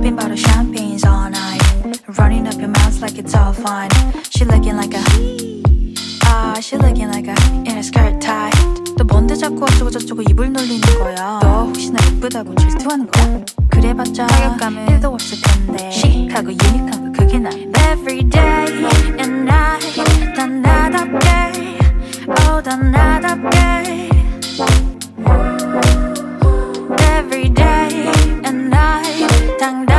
Popping bottle champagnes all night, running up your mouth like it's all fine. She looking like a she looking like a in a skirt tie. 또 뭔데 자꾸 어쩌고 저쩌고 입을 놀리는 거야. 너 혹시나 예쁘다고 질투하는 거야? 그래봤자 타격감은 1도 없을 텐데 시크하고 유니크한 거 그게 나. Every day and night 단 나답게 oh 단 나답게 Every day and night 당당하게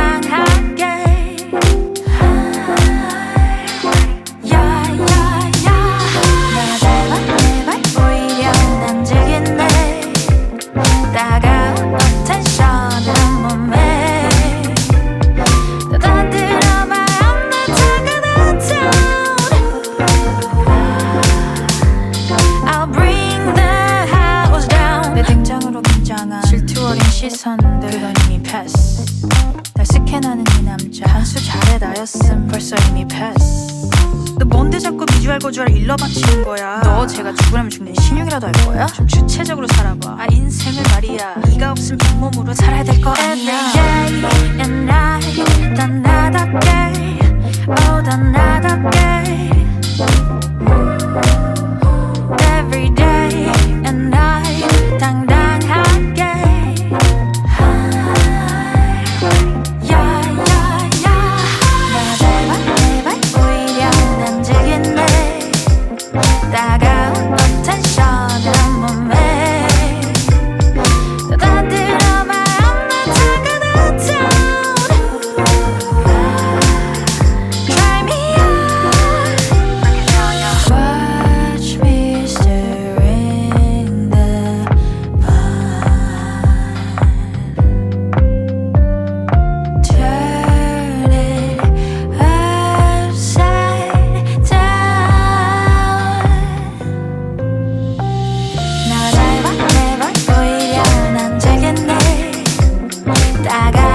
시선들 그건 이미 패스. 날 스캔하는 이 남자 한수 잘해 나였음 벌써 이미 패스. 너 뭔데 자꾸 비주얼 고주얼 일러 바치는 거야. 너 제가 죽으라면 죽는 신용이라도 할 거야? 좀 주체적으로 살아봐. 아 인생을 말이야 네가 없으면 잇몸으로 살아야 될 거 아니야. Every day and night 단 나답게 oh 단 나답게 Every day and night 당당하게 따가운 너 텐션을 한 몸에 떠들어 마음 나 taking it down Try me out Watch me stirring the pot Turn it upside down 너 닮아 내볼 오히려 난 되겠네 따가